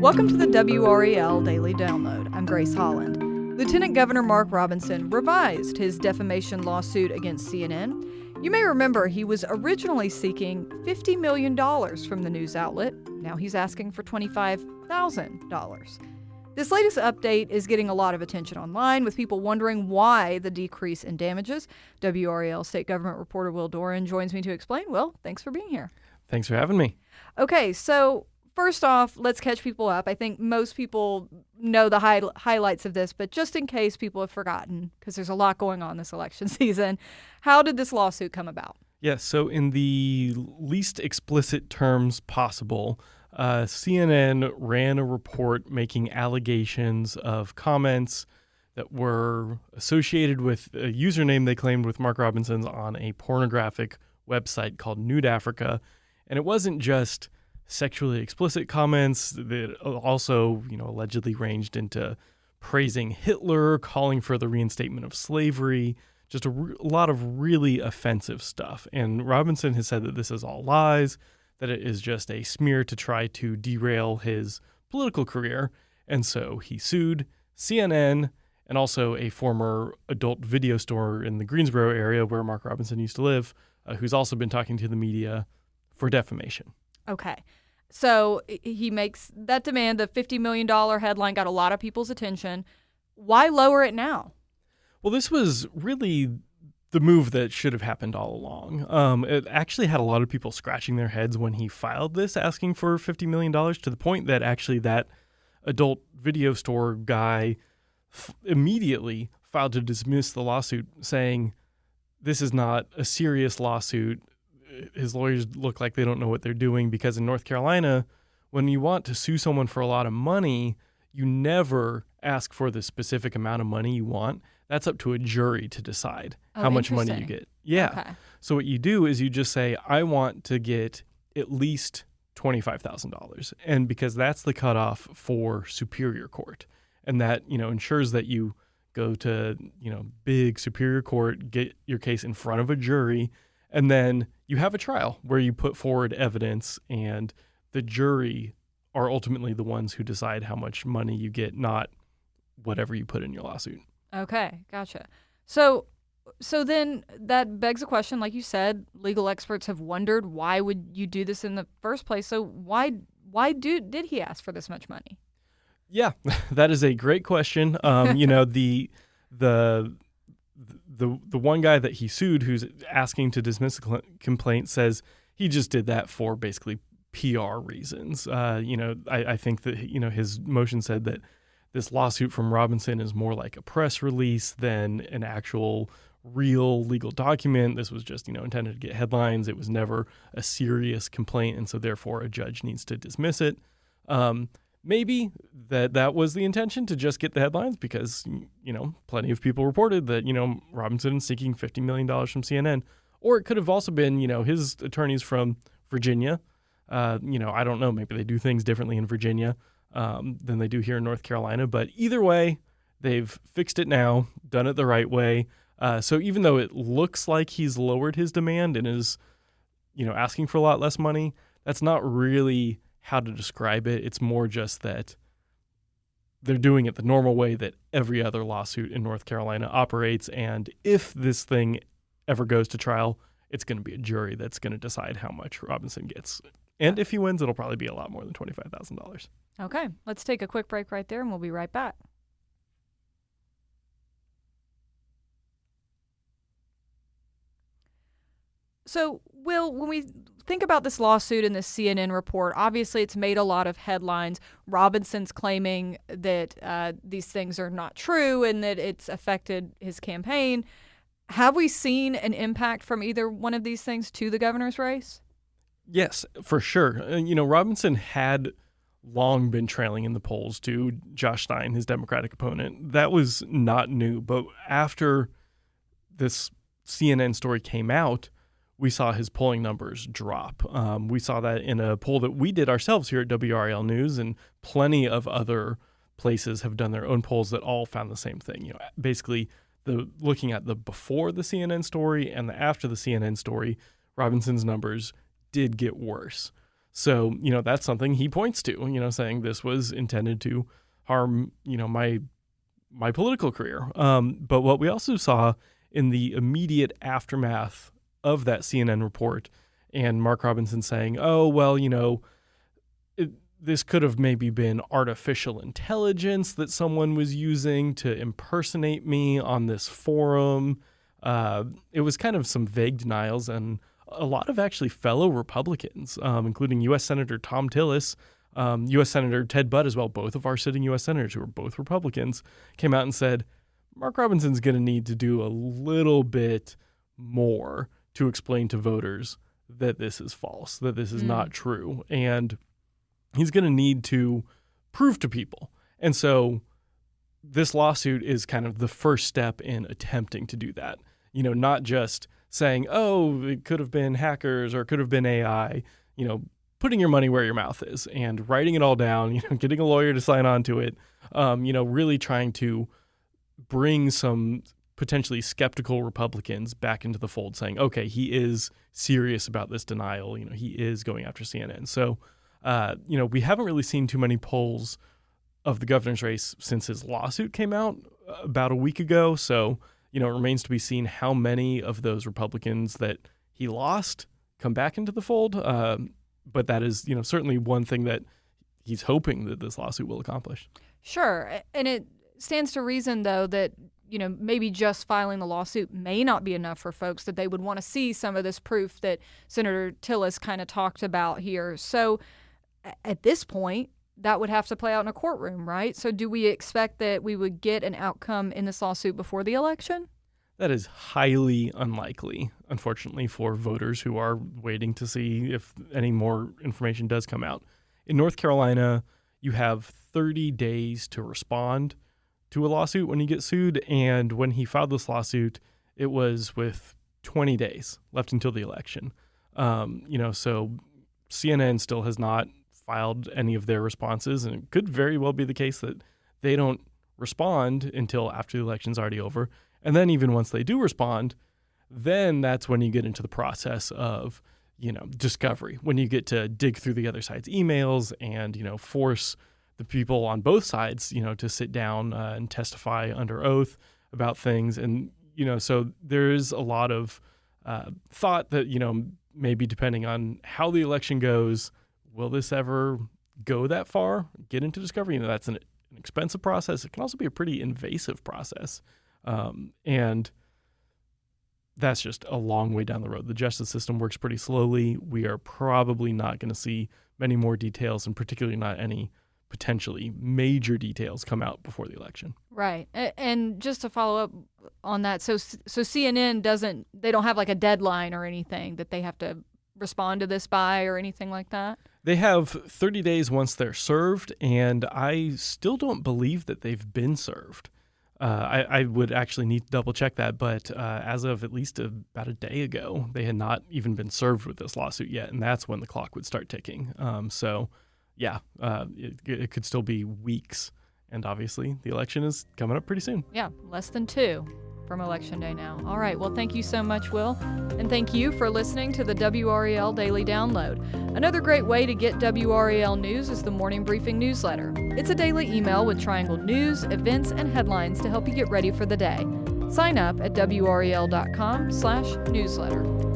Welcome to the WRAL Daily Download. I'm Grace Holland. Lieutenant Governor Mark Robinson revised his defamation lawsuit against CNN. You may remember he was originally seeking $50 million from the news outlet. Now he's asking for $25,000. This latest update is getting a lot of attention online, with people wondering why the decrease in damages. WRAL State Government reporter Will Doran joins me to explain. Will, thanks for being here. Thanks for having me. Okay, so first off, let's catch people up. I think most people know the highlights of this, but just in case people have forgotten, because there's a lot going on this election season, how did this lawsuit come about? Yes, so in the least explicit terms possible, CNN ran a report making allegations of comments that were associated with a username they claimed with Mark Robinson's on a pornographic website called Nude Africa. And it wasn't just sexually explicit comments that also, allegedly ranged into praising Hitler, calling for the reinstatement of slavery, just a lot of really offensive stuff. And Robinson has said that this is all lies, that it is just a smear to try to derail his political career. And so he sued CNN and also a former adult video store in the Greensboro area where Mark Robinson used to live, who's also been talking to the media for defamation. Okay. So he makes that demand. The $50 million headline got a lot of people's attention. Why lower it now? Well, this was really the move that should have happened all along. It actually had a lot of people scratching their heads when he filed this, asking for $50 million, to the point that actually that adult video store guy immediately filed to dismiss the lawsuit, saying this is not a serious lawsuit. His lawyers look like they don't know what they're doing, because in North Carolina, when you want to sue someone for a lot of money, you never ask for the specific amount of money you want. That's up to a jury to decide how much money you get. Yeah. Okay. So what you do is you just say, I want to get at least $25,000. And because that's the cutoff for Superior Court. And that, ensures that you go to, big Superior Court, get your case in front of a jury, and then you have a trial where you put forward evidence, and the jury are ultimately the ones who decide how much money you get, not whatever you put in your lawsuit. Okay, gotcha. So then that begs a question. Like you said, legal experts have wondered, why would you do this in the first place? So why did he ask for this much money? Yeah, that is a great question. The one guy that he sued, who's asking to dismiss the complaint, says he just did that for basically PR reasons. I think that, his motion said that this lawsuit from Robinson is more like a press release than an actual real legal document. This was just, intended to get headlines. It was never a serious complaint, and so therefore a judge needs to dismiss it. Maybe that was the intention, to just get the headlines, because, plenty of people reported that, Robinson is seeking $50 million from CNN. Or it could have also been, his attorneys from Virginia. I don't know, maybe they do things differently in Virginia than they do here in North Carolina. But either way, they've fixed it now, done it the right way. So even though it looks like he's lowered his demand and is, asking for a lot less money, that's not really how to describe it. It's more just that they're doing it the normal way that every other lawsuit in North Carolina operates. And if this thing ever goes to trial, it's going to be a jury that's going to decide how much Robinson gets. And if he wins, it'll probably be a lot more than $25,000. Okay, let's take a quick break right there, and we'll be right back. So, Will, when we think about this lawsuit and this CNN report, obviously it's made a lot of headlines. Robinson's claiming that these things are not true and that it's affected his campaign. Have we seen an impact from either one of these things to the governor's race? Yes, for sure. Robinson had long been trailing in the polls to Josh Stein, his Democratic opponent. That was not new. But after this CNN story came out, we saw his polling numbers drop. We saw that in a poll that we did ourselves here at WRAL News, and plenty of other places have done their own polls that all found the same thing. Basically, looking at the before the CNN story and the after the CNN story, Robinson's numbers did get worse. So, that's something he points to, saying this was intended to harm, my political career. But what we also saw in the immediate aftermath of that CNN report and Mark Robinson saying, oh, well, this could have maybe been artificial intelligence that someone was using to impersonate me on this forum. It was kind of some vague denials, and a lot of actually fellow Republicans, including U.S. Senator Tom Tillis, U.S. Senator Ted Budd as well, both of our sitting U.S. senators who are both Republicans, came out and said, Mark Robinson's going to need to do a little bit more to explain to voters that this is false, that this is not true. And he's going to need to prove to people. And so this lawsuit is kind of the first step in attempting to do that. Not just saying, oh, it could have been hackers or it could have been AI, putting your money where your mouth is and writing it all down, getting a lawyer to sign on to it, really trying to bring some potentially skeptical Republicans back into the fold, saying, okay, he is serious about this denial. He is going after CNN. So, we haven't really seen too many polls of the governor's race since his lawsuit came out about a week ago. So, it remains to be seen how many of those Republicans that he lost come back into the fold. But that is, certainly one thing that he's hoping that this lawsuit will accomplish. Sure. And it stands to reason, though, that, maybe just filing the lawsuit may not be enough for folks, that they would want to see some of this proof that Senator Tillis kind of talked about here. So at this point, that would have to play out in a courtroom, right? So do we expect that we would get an outcome in this lawsuit before the election? That is highly unlikely, unfortunately, for voters who are waiting to see if any more information does come out. In North Carolina, you have 30 days to respond to a lawsuit when you get sued. And when he filed this lawsuit, it was with 20 days left until the election. So CNN still has not filed any of their responses, and it could very well be the case that they don't respond until after the election's already over. And then even once they do respond, then that's when you get into the process of, discovery, when you get to dig through the other side's emails and, force the people on both sides, to sit down and testify under oath about things. And, so there's a lot of thought that, maybe depending on how the election goes, will this ever go that far, get into discovery? That's an expensive process. It can also be a pretty invasive process. And that's just a long way down the road. The justice system works pretty slowly. We are probably not going to see many more details, and particularly not any potentially major details come out before the election. Right. And just to follow up on that, so CNN they don't have like a deadline or anything that they have to respond to this by or anything like that? They have 30 days once they're served, and I still don't believe that they've been served. I would actually need to double check that, but as of at least about a day ago, they had not even been served with this lawsuit yet, and that's when the clock would start ticking. It could still be weeks, and obviously the election is coming up pretty soon. Yeah, less than 2 from Election Day now. All right, well, thank you so much, Will, and thank you for listening to the WRAL Daily Download. Another great way to get WRAL news is the Morning Briefing newsletter. It's a daily email with triangled news, events, and headlines to help you get ready for the day. Sign up at WRAL.com/newsletter.